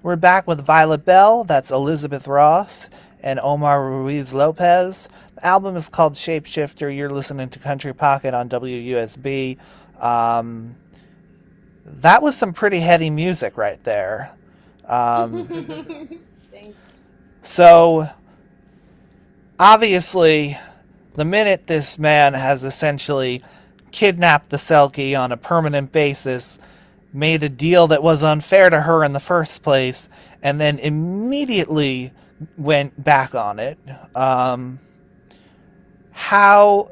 We're back with Violet Bell, that's Elizabeth Ross, and Omar Ruiz Lopez. The album is called Shapeshifter. You're listening to Country Pocket on WUSB. Um, that was some pretty heavy music right there. Um, Thanks. so, obviously, the minute this man has essentially kidnapped the selkie on a permanent basis, made a deal that was unfair to her in the first place, and then immediately went back on it. How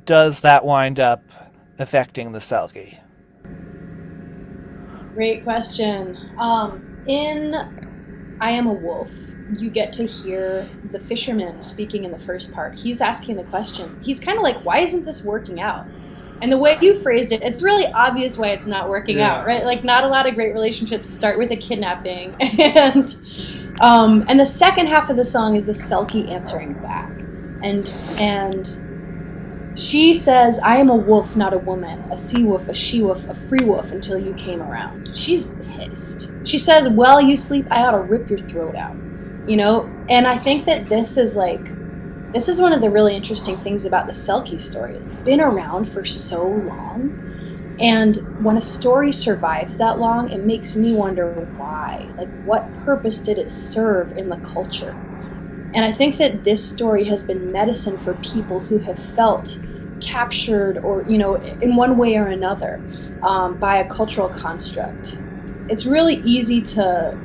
does that wind up affecting the selkie? Great question. In I Am a Wolf, you get to hear the fisherman speaking in the first part. He's asking the question. He's kind of like, why isn't this working out? And the way you phrased it, it's really obvious why it's not working out, right? Like, not a lot of great relationships start with a kidnapping. And the second half of the song is the selkie answering back. And she says, I am a wolf, not a woman, a sea wolf, a she wolf, a free wolf until you came around. She's pissed. She says, while you sleep, I ought to rip your throat out. You know? And I think that this is one of the really interesting things about the selkie story. It's been around for so long. And when a story survives that long, it makes me wonder why. Like, what purpose did it serve in the culture? And I think that this story has been medicine for people who have felt captured or, in one way or another, by a cultural construct. It's really easy to,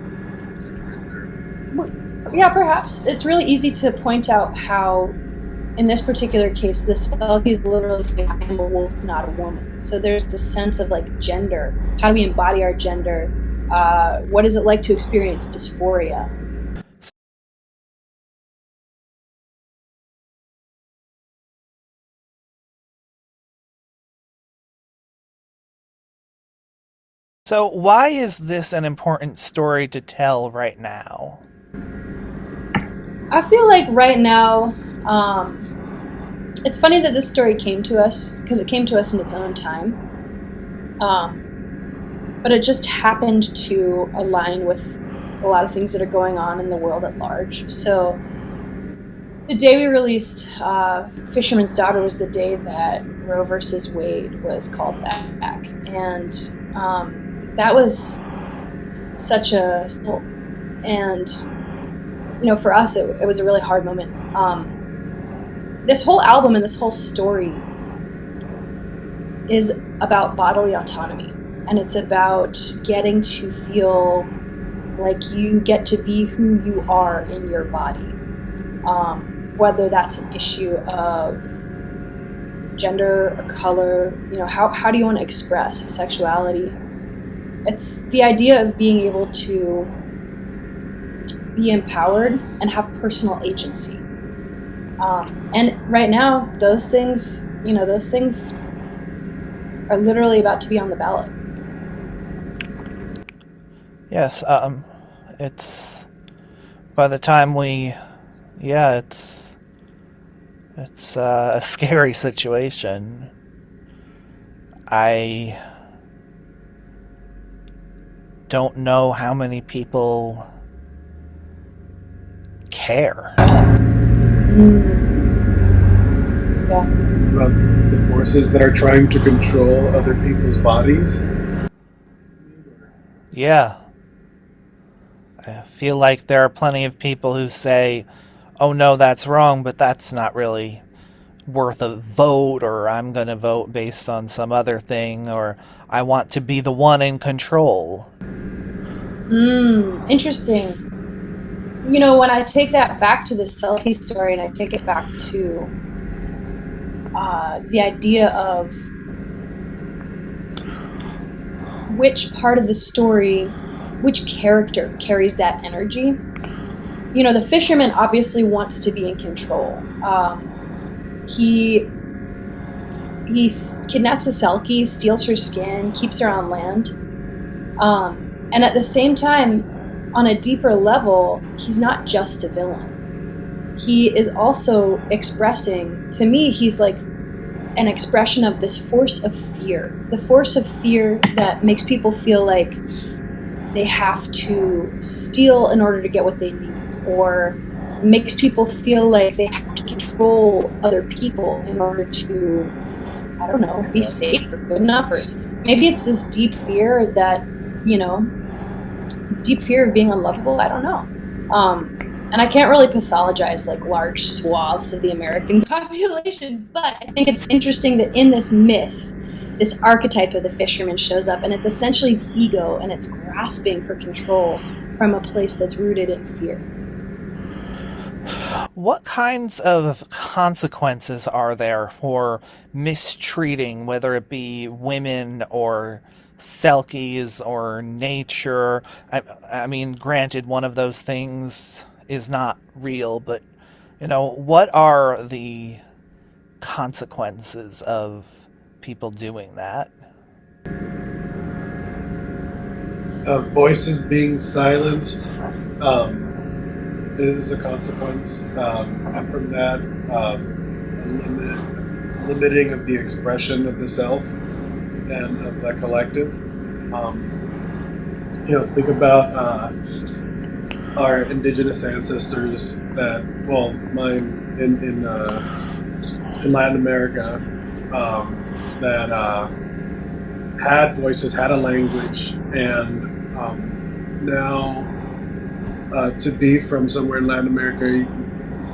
yeah, perhaps. It's really easy to point out how, in this particular case, this selkie is literally saying, I'm a wolf, not a woman. So there's this sense of like gender. How do we embody our gender? What is it like to experience dysphoria? So, why is this an important story to tell right now? I feel like right now, it's funny that this story came to us because it came to us in its own time. But it just happened to align with a lot of things that are going on in the world at large. So the day we released Fisherman's Daughter was the day that Roe versus Wade was called back. And that was such a... And, for us, it was a really hard moment. This whole album and this whole story is about bodily autonomy. And it's about getting to feel like you get to be who you are in your body. Whether that's an issue of gender or color, how do you want to express sexuality? It's the idea of being able to be empowered and have personal agency. And right now, those things are literally about to be on the ballot. Yes, it's by the time it's a scary situation. I don't know how many people care. Yeah. About the forces that are trying to control other people's bodies. Yeah. I feel like there are plenty of people who say, oh no, that's wrong, but that's not really worth a vote, or I'm going to vote based on some other thing, or I want to be the one in control. Interesting. When I take that back to the selkie story and I take it back to the idea of which part of the story, which character carries that energy. The fisherman obviously wants to be in control. He kidnaps a selkie, steals her skin, keeps her on land. And at the same time, on a deeper level, he's not just a villain. He is also expressing, to me, he's like an expression of this force of fear. The force of fear that makes people feel like they have to steal in order to get what they need, or makes people feel like they have to control other people in order to, I don't know, be safe or good enough, or maybe it's this deep fear that, deep fear of being unlovable. I don't know. And I can't really pathologize like large swaths of the American population, but I think it's interesting that in this myth, this archetype of the fisherman shows up, and it's essentially the ego, and it's grasping for control from a place that's rooted in fear. What kinds of consequences are there for mistreating, whether it be women or selkies or nature? I mean, granted, one of those things is not real, but what are the consequences of people doing that? Voices being silenced is a consequence, and from that, a limiting of the expression of the self and of the collective. Think about our indigenous ancestors mine in Latin America, that had voices, had a language, and now to be from somewhere in Latin America,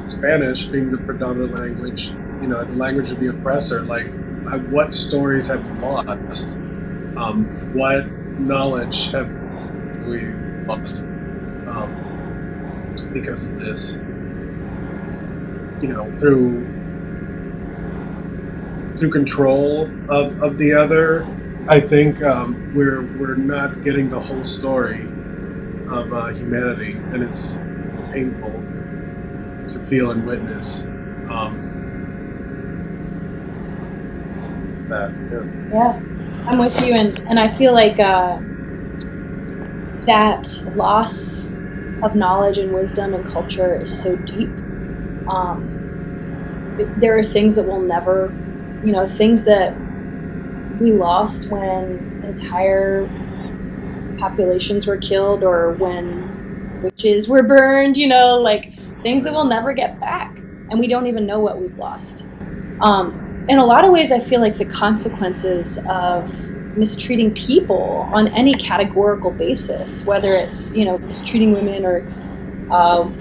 Spanish being the predominant language, the language of the oppressor, like what stories have we lost? What knowledge have we lost because of this? Through control of the other, I think we're not getting the whole story of humanity, and it's painful to feel and witness that. Yeah, I'm with you, and I feel like that loss of knowledge and wisdom and culture is so deep. There are things that will never, things that we lost when entire populations were killed, or when witches were burned, like things that we'll never get back, and we don't even know what we've lost. In a lot of ways, I feel like the consequences of mistreating people on any categorical basis, whether it's mistreating women or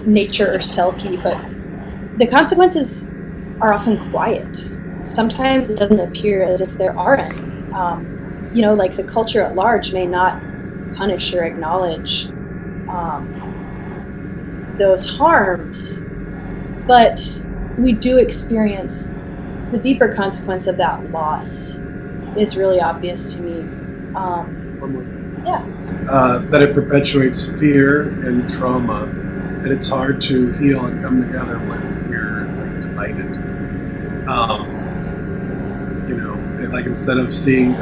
nature or selkie, but the consequences are often quiet. Sometimes it doesn't appear as if there are any. Like the culture at large may not punish or acknowledge those harms, but we do experience the deeper consequence of that loss is really obvious to me. One more thing. Yeah. That it perpetuates fear and trauma, and it's hard to heal and come together when we're divided. Like instead of seeing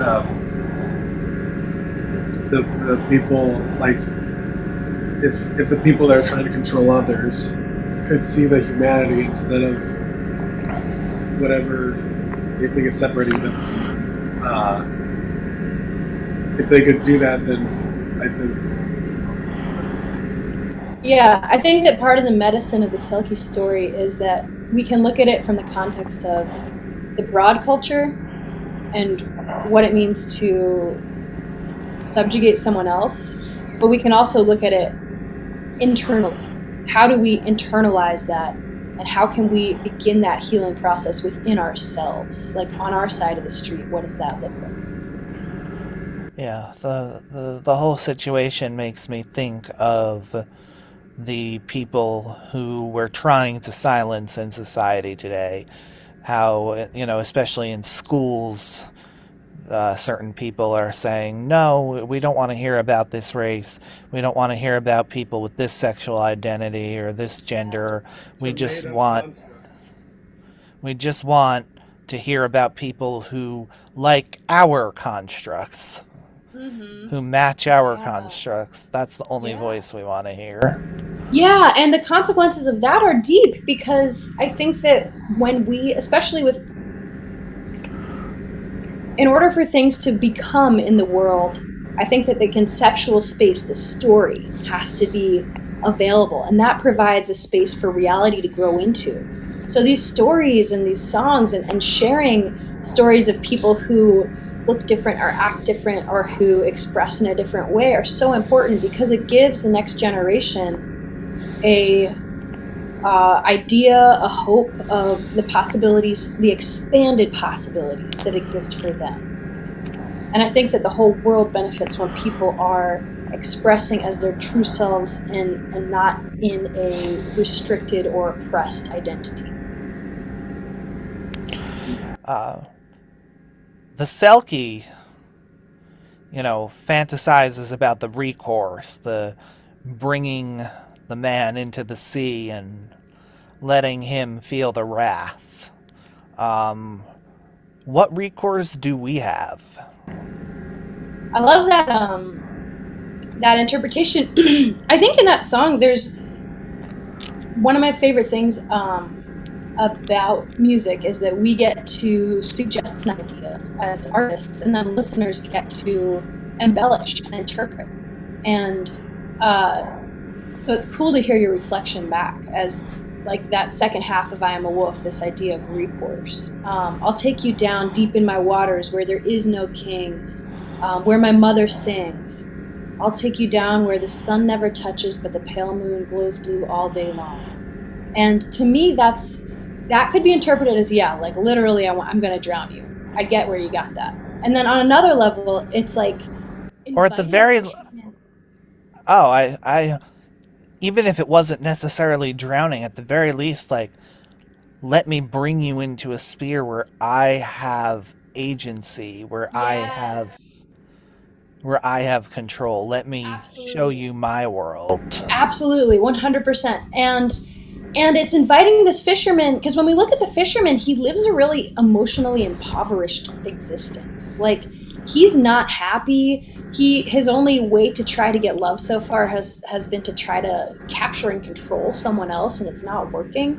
the people, like if the people that are trying to control others could see the humanity instead of whatever they think is separating them from them. If they could do that, then I think. Yeah, I think that part of the medicine of the selkie story is that we can look at it from the context of the broad culture and what it means to subjugate someone else, but we can also look at it internally. How do we internalize that, and how can we begin that healing process within ourselves? Like on our side of the street, what does that look like? Yeah, the whole situation makes me think of the people who we're trying to silence in society today. How, especially in schools, certain people are saying, no, we don't want to hear about this race. We don't want to hear about people with this sexual identity or this gender. We just want to hear about people who like our constructs, who match our constructs. That's the only voice we want to hear. Yeah, and the consequences of that are deep, because I think that when we, especially in order for things to become in the world I think that the conceptual space, the story, has to be available, and that provides a space for reality to grow into. So these stories and these songs and sharing stories of people who look different or act different or who express in a different way are so important, because it gives the next generation a idea, a hope of the possibilities, the expanded possibilities that exist for them. And I think that the whole world benefits when people are expressing as their true selves and not in a restricted or oppressed identity. The selkie, fantasizes about the recourse, the bringing the man into the sea and letting him feel the wrath. What recourse do we have? I love that interpretation. I think in that song, there's one of my favorite things about music is that we get to suggest an idea as artists, and then listeners get to embellish and interpret. And so it's cool to hear your reflection back as like that second half of I Am a Wolf, this idea of recourse. I'll take you down deep in my waters where there is no king, where my mother sings. I'll take you down where the sun never touches, but the pale moon glows blue all day long. And to me, that could be interpreted as, yeah, like literally, I'm going to drown you. I get where you got that. And then on another level, it's like, or at the very, I even if it wasn't necessarily drowning, at the very least, like, let me bring you into a sphere where I have agency, where yes. I have control. Let me Absolutely. show you my world. Absolutely, 100%. And it's inviting this fisherman, because when we look at the fisherman, he lives a really emotionally impoverished existence. Like, he's not happy. His only way to try to get love so far has been to try to capture and control someone else, and it's not working.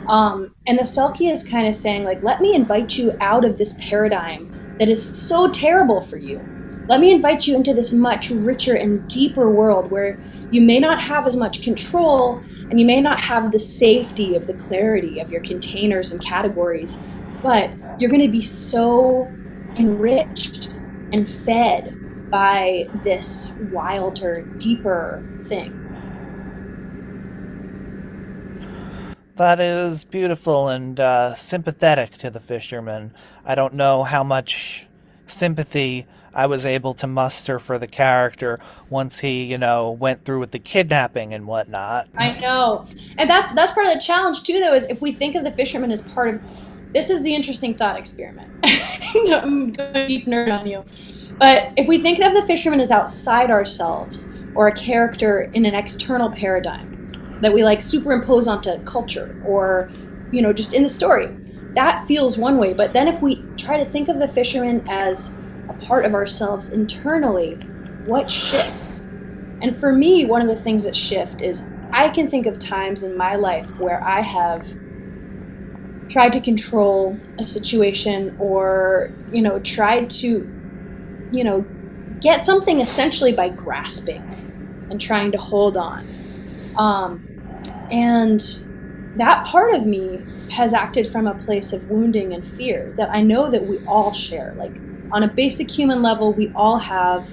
And the selkie is kind of saying, like, let me invite you out of this paradigm that is so terrible for you. Let me invite you into this much richer and deeper world where you may not have as much control, and you may not have the safety of the clarity of your containers and categories, but you're going to be so enriched and fed by this wilder, deeper thing. That is beautiful and sympathetic to the fisherman. I don't know how much sympathy I was able to muster for the character once he, went through with the kidnapping and whatnot. I know. And that's part of the challenge too, though, is if we think of the fisherman as part of, this is the interesting thought experiment. I'm going deep nerd on you. But if we think of the fisherman as outside ourselves, or a character in an external paradigm that we like superimpose onto culture, or, just in the story, that feels one way. But then if we try to think of the fisherman as a part of ourselves internally, what shifts? And for me, one of the things that shift is I can think of times in my life where I have tried to control a situation, or, tried to, get something essentially by grasping and trying to hold on. And that part of me has acted from a place of wounding and fear that I know that we all share. Like, on a basic human level, we all have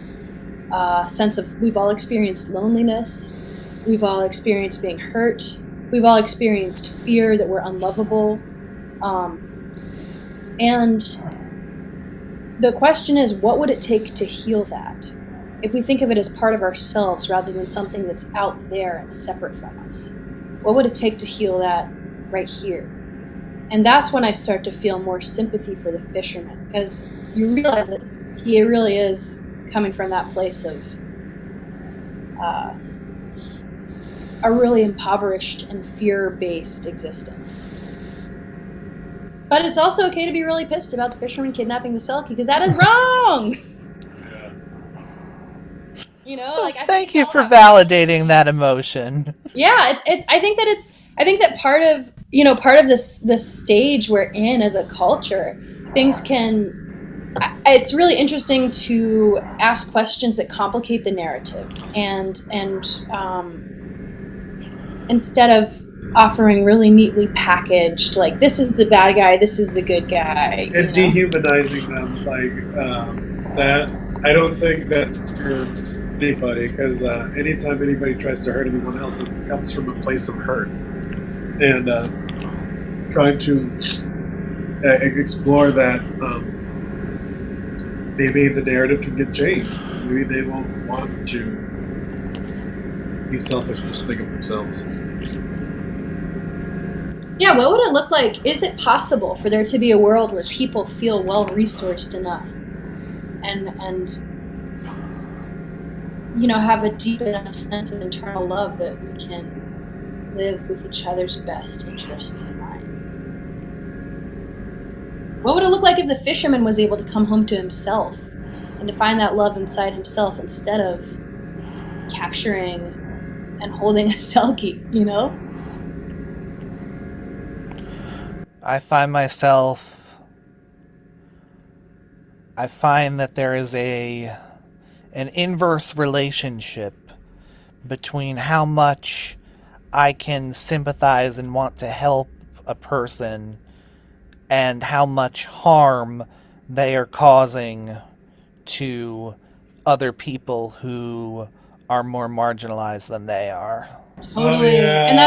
a sense of, we've all experienced loneliness, we've all experienced being hurt, we've all experienced fear that we're unlovable. And the question is, what would it take to heal that? If we think of it as part of ourselves rather than something that's out there and separate from us, what would it take to heal that right here? And that's when I start to feel more sympathy for the fisherman, because you realize that he really is coming from that place of a really impoverished and fear-based existence. But it's also okay to be really pissed about the fisherman kidnapping the selkie, because that is wrong. Thank you for validating that emotion. Yeah, it's. I think that part of this stage we're in as a culture, things can it's really interesting to ask questions that complicate the narrative, and instead of offering really neatly packaged, like, this is the bad guy, this is the good guy, and dehumanizing them like that. I don't think that serves anybody, because anytime anybody tries to hurt anyone else, it comes from a place of hurt, and trying to explore that. Maybe the narrative can get changed. Maybe they won't want to be selfish and just think of themselves. Yeah, what would it look like? Is it possible for there to be a world where people feel well-resourced enough and have a deep enough sense of internal love that we can live with each other's best interests in mind? What would it look like if the fisherman was able to come home to himself and to find that love inside himself instead of capturing and holding a selkie, I find that there is an inverse relationship between how much I can sympathize and want to help a person and how much harm they are causing to other people who are more marginalized than they are. Totally. Oh, yeah. And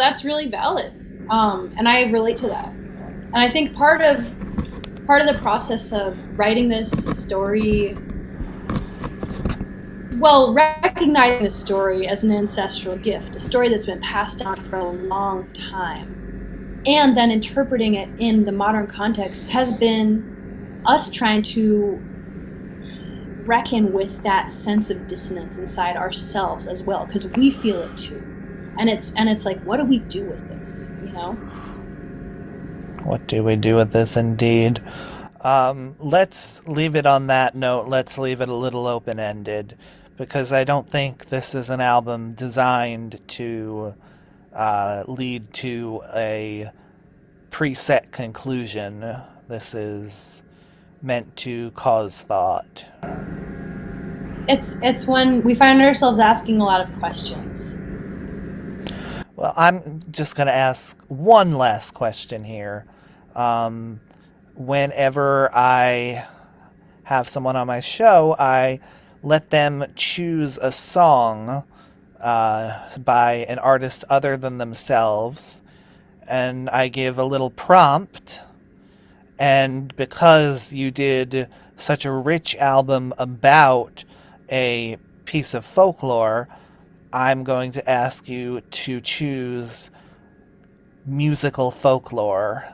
that's really valid. And I relate to that. And I think part of the process of writing this story, recognizing this story as an ancestral gift, a story that's been passed down for a long time, and then interpreting it in the modern context, has been us trying to reckon with that sense of dissonance inside ourselves as well, because we feel it too. And it's like, what do we do with this? What do we do with this, indeed? Let's leave it on that note. Let's leave it a little open-ended, because I don't think this is an album designed to lead to a preset conclusion. This is meant to cause thought. It's when we find ourselves asking a lot of questions. Well, I'm just going to ask one last question here. Whenever I have someone on my show, I let them choose a song by an artist other than themselves, and I give a little prompt. And because you did such a rich album about a piece of folklore, I'm going to ask you to choose musical folklore,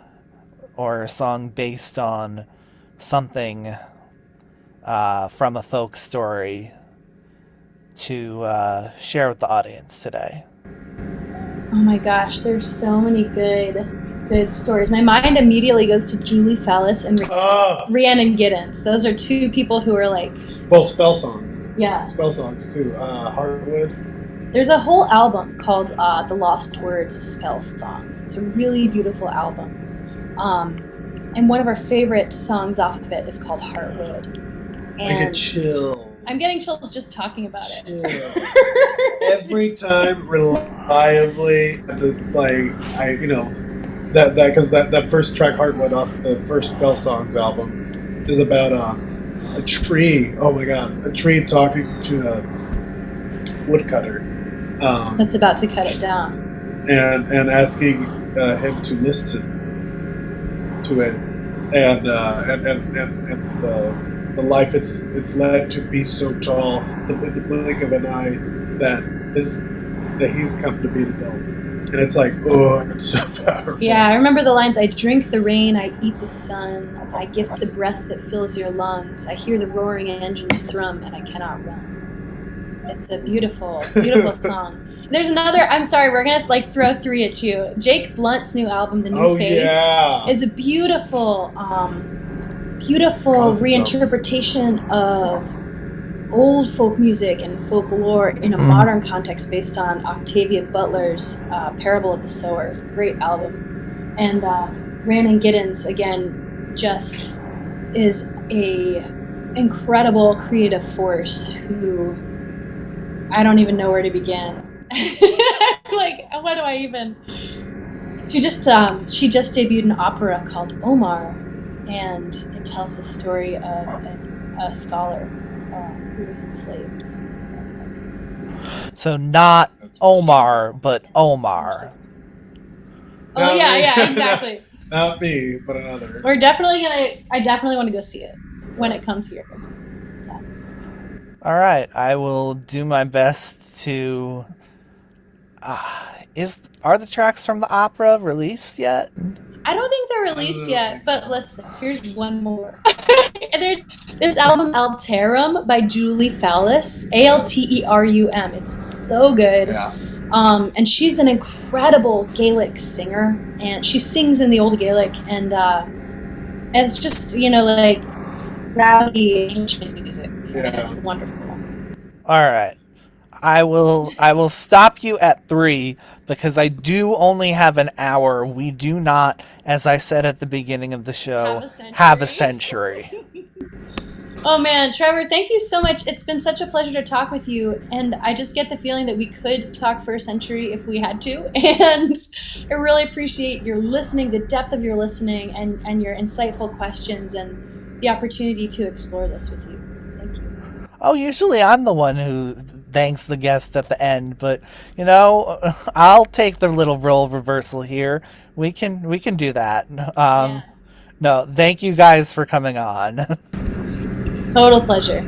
or a song based on something from a folk story, to share with the audience today. Oh my gosh, there's so many good stories. My mind immediately goes to Julie Fellis and Rhiannon Giddens. Those are two people who are like... Well, spell songs. Yeah. Spell songs, too. Heartwood. There's a whole album called The Lost Words Spell Songs. It's a really beautiful album. And one of our favorite songs off of it is called Heartwood. And I get chills. I'm getting chills just talking about it. Every time, reliably, that first track, Heartwood, off the first Spell Songs album, is about a tree. Oh my god, a tree talking to a woodcutter. That's about to cut it down. And asking him to listen to it, and the life it's led to be so tall, the blink of an eye that he's come to be developed. And it's like, oh, it's so powerful. Yeah, I remember the lines, I drink the rain, I eat the sun, I gift the breath that fills your lungs, I hear the roaring engines thrum, and I cannot run. It's a beautiful, beautiful song. There's another, I'm sorry, we're going to throw three at you. Jake Blunt's new album, The New Faith, is a beautiful reinterpretation of old folk music and folklore in a modern context based on Octavia Butler's Parable of the Sower. Great album. And Rhiannon Giddens, again, just is a incredible creative force who I don't even know where to begin. Like, what do I even? She just debuted an opera called Omar, and it tells the story of a scholar who was enslaved. So not Omar, but Omar. Oh yeah, exactly. Not me, but another. I definitely want to go see it when it comes here. Yeah. All right, I will do my best to. Are the tracks from the opera released yet? I don't think they're released yet, but listen, here's one more. And there's this album Alterum by Julie Fallis, Alterum. It's so good. Yeah. And she's an incredible Gaelic singer, and she sings in the Old Gaelic, and it's just, like rowdy ancient music. Yeah. It's wonderful. All right. I will stop you at 3 because I do only have an hour. We do not, as I said at the beginning of the show, have a century. Oh man, Trevor, thank you so much. It's been such a pleasure to talk with you, and I just get the feeling that we could talk for a century if we had to. And I really appreciate your listening, the depth of your listening, and your insightful questions, and the opportunity to explore this with you. Thank you. Oh, usually I'm the one who thanks the guest at the end, but I'll take the little role reversal here. We can do that. Yeah. No, thank you guys for coming on. Total pleasure.